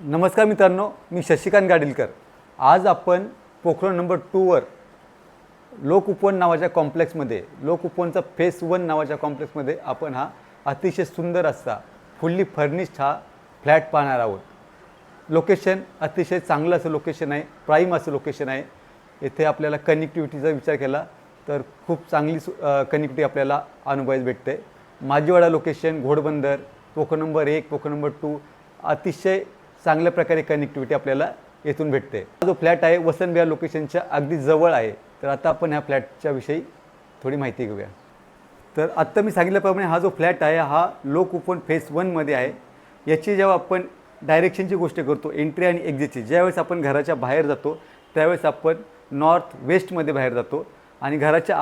नमस्कार मित्रांनो, मी शशिकांत गाडीलकर। आज आपण पोखरण नंबर 2 वर लोकउपवन नावाच्या कॉम्प्लेक्समध्ये लोकउपवनचा फेस 1 नावाच्या कॉम्प्लेक्समध्ये आपण हा अतिशय सुंदर असा फुल्ली फर्निश्ड हा फ्लॅट पाहणार आहोत। लोकेशन अतिशय चांगलं असं लोकेशन आहे, प्राईम असं लोकेशन आहे। येथे आपल्याला कनेक्टिव्हिटीचा विचार केला तर खूप चांगली कनेक्टिव्हिटी आपल्याला अनुभवायला भेटते। Majiwada location, Ghodbunder, Pokhran number 1, Pokhran number 2 अतिशय चांगल्या प्रकारे कनेक्टिव्हिटी आपल्याला येथून भेटते। हा जो फ्लॅट आहे वसंत विहार लोकेशनच्या अगदी जवळ आहे। तर आता आपण ह्या फ्लॅटच्या विषयी थोडी माहिती घेऊया। तर आत्ता मी सांगितल्याप्रमाणे हा जो फ्लॅट आहे हा लोकउपवन फेस 1 मध्ये आहे। याची जेव्हा आपण डायरेक्शनची गोष्ट करतो, एंट्री आणि एक्झिटची, ज्यावेळेस आपण घराच्या बाहेर जातो त्यावेळेस आपण नॉर्थ वेस्टमध्ये बाहेर जातो आणि घराच्या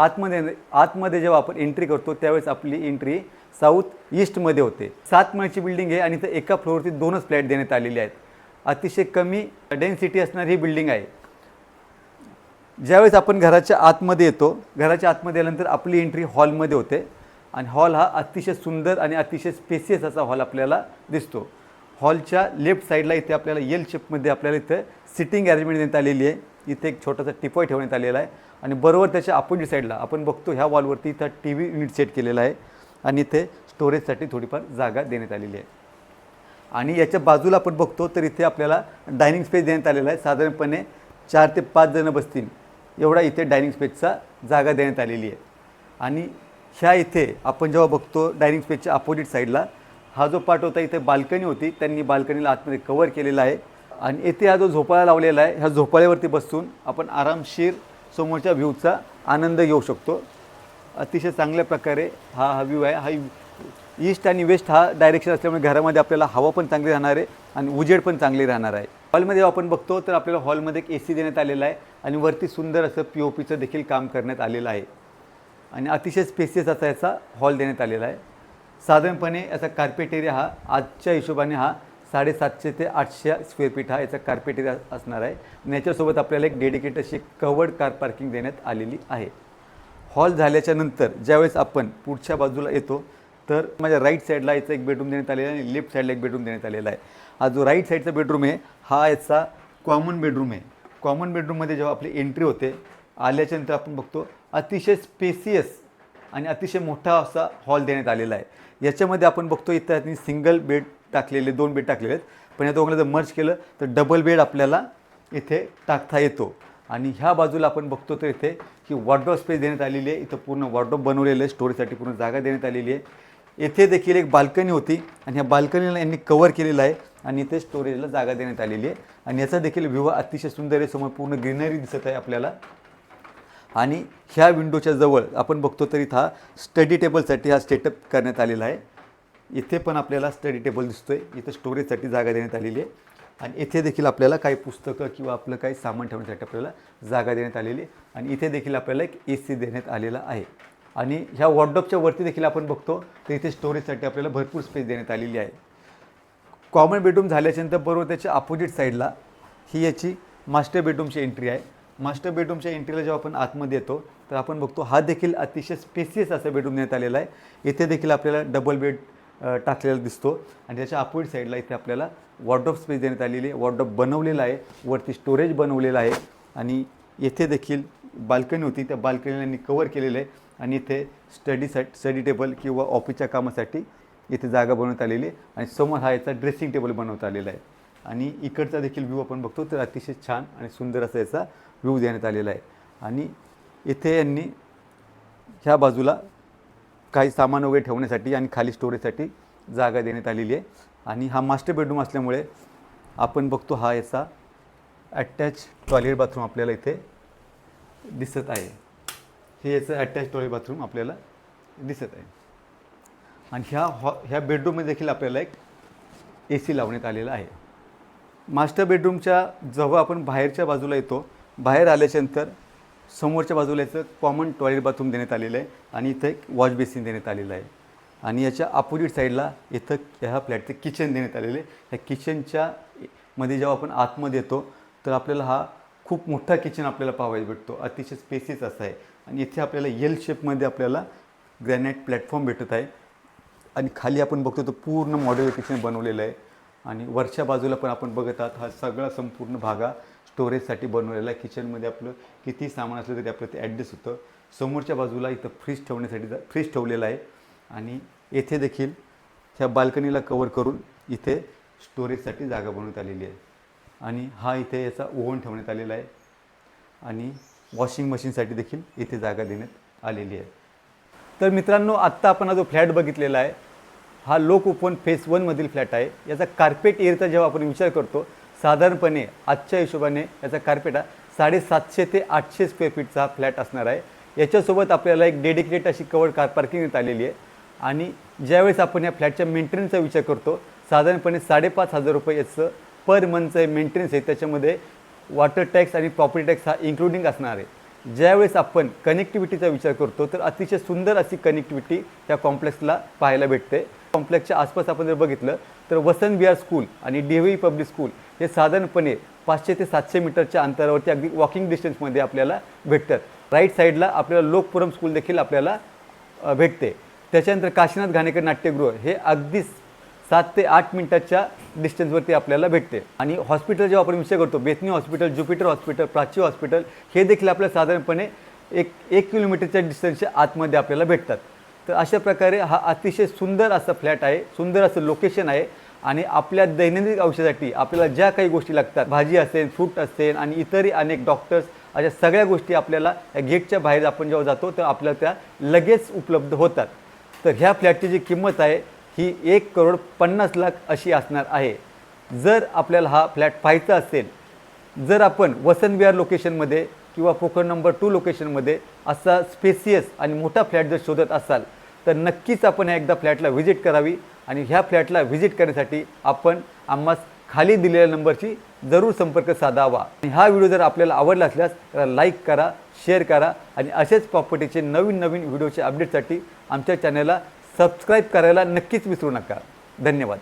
आतमध्ये जेव्हा आपण एंट्री करतो त्यावेळेस आपली एंट्री साऊथ ईस्टमध्ये होते। 7 मजलीची बिल्डिंग आहे आणि इथं एका फ्लोअरवरती 2च फ्लॅट देण्यात आलेले आहेत। अतिशय कमी डेन्सिटी असणारी ही बिल्डिंग आहे। ज्यावेळेस आपण घराच्या आतमध्ये येतो, घराच्या आतमध्ये आल्यानंतर आपली एंट्री हॉलमध्ये होते आणि हॉल हा अतिशय सुंदर आणि अतिशय स्पेसियस असा हॉल आपल्याला दिसतो। हॉलच्या लेफ्ट साईडला इथे आपल्याला एल शेपमध्ये आपल्याला इथे सिटिंग अरेंजमेंट देण्यात आलेली आहे। इथे एक छोटासा टिपॉय ठेवण्यात आलेला आहे आणि बरोबर त्याच्या अपोजिट साईडला आपण बघतो ह्या वॉलवरती इथं टीव्ही युनिट सेट केलेला आहे आणि इथे स्टोरेजसाठी थोडीफार जागा देण्यात आलेली आहे। आणि याच्या बाजूला आपण बघतो तर इथे आपल्याला डायनिंग स्पेस देण्यात आलेला आहे। साधारणपणे 4 ते 5 जण बसतील एवढा इथे डायनिंग स्पेसचा जागा देण्यात आलेली आहे। आणि ह्या इथे आपण जेव्हा बघतो डायनिंग स्पेसच्या अपोजिट साईडला हा जो पार्ट होता इथे बाल्कनी होती, त्यांनी बाल्कनीला आतमध्ये कव्हर केलेला आहे आणि येथे हा जो झोपाळा लावलेला आहे ह्या झोपाळ्यावरती बसून आपण आरामशीर समोरच्या व्ह्यूचा आनंद घेऊ शकतो। अतिशय चांगल्या प्रकारे हा व्ह्यू आहे। हा ईस्ट आणि वेस्ट हा डायरेक्शन असल्यामुळे घरामध्ये आपल्याला हवा पण चांगली राहणार आहे आणि उजेड पण चांगली राहणार आहे। हॉलमध्ये आपण बघतो तर आपल्याला हॉलमध्ये एक AC देण्यात आलेला आहे आणि वरती सुंदर असं POPचं देखील काम करण्यात आलेलं आहे आणि अतिशय स्पेसियस असा याचा हॉल देण्यात आलेला आहे। साधारणपणे याचा कार्पेट एरिया हा आजच्या हिशोबाने हा 750 ते 800 स्क्वेअर फीट हा याचा कार्पेट एरिया असणार आहे आणि याच्यासोबत आपल्याला एक डेडिकेटेड अशी कवर्ड कार पार्किंग देण्यात आलेली आहे। हॉल झाल्याच्या नंतर ज्यावेळेस आपण पुढच्या बाजूला येतो तर माझ्या राईट साईडला याचा एक बेडरूम देण्यात आलेला आहे आणि लेफ्ट साईडला एक बेडरूम देण्यात आलेला आहे। हा जो राईट साईडचा बेडरूम आहे हा याचा कॉमन बेडरूम आहे। कॉमन बेडरूममध्ये जेव्हा आपली एंट्री होते आल्याच्यानंतर आपण बघतो अतिशय स्पेसियस आणि अतिशय मोठा असा हॉल देण्यात आलेला आहे। याच्यामध्ये आपण बघतो इथं सिंगल बेड टाकलेले, 2 बेड टाकलेले आहेत, पण या दोघांना जर मर्ज केलं तर डबल बेड आपल्याला इथे टाकता येतो। आणि ह्या बाजूला आपण बघतो तर इथे ही वॉर्डरोब स्पेस देण्यात आलेली आहे। इथं पूर्ण वॉर्डरोब बनवलेलं आहे, स्टोरेजसाठी पूर्ण जागा देण्यात आलेली आहे। येथे देखील एक बाल्कनी होती आणि ह्या बाल्कनीला यांनी कव्हर केलेलं आहे आणि इथे स्टोरेजला जागा देण्यात आलेली आहे आणि याचा देखील व्ह्यू अतिशय सुंदर आहे। समोर पूर्ण ग्रीनरी दिसत आहे आपल्याला आणि ह्या विंडोच्या जवळ आपण बघतो तर इथं हा स्टडी टेबलसाठी हा सेटअप करण्यात आलेला आहे। इथे पण आपल्याला स्टडी टेबल दिसतोय, इथं स्टोरेजसाठी जागा देण्यात आलेली आहे आणि इथे देखील आपल्याला काही पुस्तकं किंवा आपलं काही सामान ठेवण्यासाठी आपल्याला जागा देण्यात आलेली आहे आणि इथे देखील आपल्याला एक AC देण्यात आलेला आहे। आणि ह्या वॉर्डरोबच्या वरती देखील आपण बघतो तर इथे स्टोरेजसाठी आपल्याला भरपूर स्पेस देण्यात आलेली आहे। कॉमन बेडरूम झाल्याच्यानंतर बरोबर त्याच्या अपोजिट साईडला ही याची मास्टर बेडरूमची एंट्री आहे। मास्टर बेडरूमच्या एंट्रीला जेव्हा आपण आतमध्ये येतो तर आपण बघतो हा देखील अतिशय स्पेसियस असा बेडरूम देण्यात आलेला आहे। इथे देखील आपल्याला डबल बेड टाकलेला दिसतो आणि त्याच्या अपोजिट साईडला इथे आपल्याला वॉर्डरोब स्पेस देण्यात आलेली आहे। वॉर्डरोब बनवलेला आहे, वरती स्टोरेज बनवलेलं आहे आणि येथे देखील बाल्कनी होती, त्या बाल्कनीला यांनी कव्हर केलेलं आहे आणि इथे स्टडी टेबल किंवा ऑफिसच्या कामासाठी इथे जागा बनवण्यात आलेली आहे आणि समोर हा याचा ड्रेसिंग टेबल बनवता आलेला आहे आणि इकडचा देखील व्ह्यू आपण बघतो तर अतिशय छान आणि सुंदर असा याचा व्ह्यू देण्यात आलेला आहे। आणि इथे यांनी ह्या बाजूला काही सामान वगैरे ठेवण्यासाठी आणि खाली स्टोरेजसाठी जागा देण्यात आलेली आहे आणि हा मास्टर बेडरूम असल्यामुळे आपण बघतो हा याचा अटॅच टॉयलेट बाथरूम आपल्याला इथे दिसत आहे। हे याचं अटॅच टॉयलेट बाथरूम आपल्याला दिसत आहे आणि ह्या बेडरूममध्ये देखील आपल्याला एक AC लावण्यात आलेला आहे। मास्टर बेडरूमच्या जेव्हा आपण बाहेरच्या बाजूला येतो, बाहेर आल्याच्यानंतर समोरच्या बाजूला याचं कॉमन टॉयलेट बाथरूम देण्यात आलेलं आहे आणि इथं एक वॉश बेसिन देण्यात आलेलं आहे आणि याच्या अपोजिट साईडला इथं ह्या फ्लॅटचं किचन देण्यात आलेलं आहे। ह्या किचनच्या मध्ये जेव्हा आपण आतमध्ये येतो तर आपल्याला हा खूप मोठा किचन आपल्याला पाहायला भेटतो, अतिशय स्पेसियस असा आहे आणि इथे आपल्याला एल शेपमध्ये आपल्याला ग्रॅनाइट प्लॅटफॉर्म भेटत आहे आणि खाली आपण बघतो तर पूर्ण मॉड्युलर किचन बनवलेलं आहे आणि वरच्या बाजूला पण आपण बघत आहात हा सगळा संपूर्ण भाग हा स्टोरेजसाठी बनवलेला आहे. किचनमध्ये आपलं किती सामान असलं तरी आपलं ते ॲडजस्ट होतं. समोरच्या बाजूला इथं फ्रीज ठेवण्यासाठी फ्रीज ठेवलेलं आहे आणि येथे देखील ह्या बाल्कनीला कवर करून इथे स्टोरेजसाठी जागा बनवण्यात आलेली आहे. आणि हा इथे याचा ओव्हन ठेवण्यात आलेला आहे आणि वॉशिंग मशीनसाठी देखील इथे जागा देण्यात आलेली आहे. तर मित्रांनो, आत्ता आपण हा जो फ्लॅट बघितलेला आहे हा लोकउपवन फेस 1 मधील फ्लॅट आहे. याचा कार्पेट एरियाचा जेव्हा आपण विचार करतो साधारणपणे आजच्या हिशोबाने याचा कार्पेट हा 750 ते 800 स्क्वेअर फीटचा हा फ्लॅट असणार आहे. याच्यासोबत आपल्याला एक डेडिकेटेड अशी कवर्ड कार पार्किंग देण्यात आलेली आहे. आणि ज्यावेळेस आपण या फ्लॅटच्या मेंटेनन्सचा विचार करतो साधारणपणे 5,500 रुपये याचं पर मंथचं मेंटेनन्स आहे. त्याच्यामध्ये वॉटर टॅक्स आणि प्रॉपर्टी टॅक्स हा इन्क्लुडिंग असणार आहे. ज्यावेळेस आपण कनेक्टिव्हिटीचा विचार करतो तर अतिशय सुंदर अशी कनेक्टिव्हिटी त्या कॉम्प्लेक्सला पाहायला भेटते. कॉम्प्लेक्सच्या आसपास आपण जर बघितलं तर वसंत विहार स्कूल आणि DVE पब्लिक स्कूल हे साधारणपणे 500 ते 700 मीटरच्या अंतरावरती अगदी वॉकिंग डिस्टन्समध्ये आपल्याला भेटतात. राईट साईडला आपल्याला लोकपुरम स्कूल देखील आपल्याला भेटते. त्याच्यानंतर काशीनाथ घाणेकर नाट्यगृह हे अगदीच 7 ते 8 मिनिटाच्या डिस्टन्सवरती आपल्याला भेटते. आणि हॉस्पिटल जेव्हा आपण विचार करतो Bethany hospital, Jupiter hospital, Prachi hospital हे देखील आपल्याला साधारणपणे एक किलोमीटरच्या डिस्टन्सच्या आतमध्ये आपल्याला भेटतात. तर अशा प्रकारे हा अतिशय सुंदर असा फ्लॅट आहे, सुंदर असं लोकेशन आहे. आणि आपल्या दैनंदिन आयुष्यासाठी आपल्याला ज्या काही गोष्टी लागतात, भाजी असेल, फ्रूट असेल आणि इतरही अनेक डॉक्टर्स, अशा सगळ्या गोष्टी आपल्याला या गेटच्या बाहेर आपण जेव्हा जातो तर आपल्याला त्या लगेच उपलब्ध होतात. तर ह्या फ्लॅटची जी किंमत आहे ही 1,50,00,000 अशी असणार आहे. जर आपल्याला हा फ्लॅट पाहायचा असेल, जर आपण वसंत विहार लोकेशनमध्ये किंवा पोखरण नंबर 2 लोकेशनमध्ये असा स्पेसियस आणि मोठा फ्लॅट जर शोधत असाल तर नक्कीच आपण एकदा फ्लॅटला व्हिजिट करावी. आणि ह्या फ्लॅटला व्हिजिट करण्यासाठी आपण आम्हास खाली दिलेल्या नंबरची जरूर संपर्क साधावा. आणि हा व्हिडिओ जर आपल्याला आवडला असल्यास त्याला लाईक करा, शेअर करा आणि असेच प्रॉपर्टीचे नवीन व्हिडिओचे अपडेटसाठी आमच्या चॅनलला सबस्क्राईब करायला नक्कीच विसरू नका. धन्यवाद.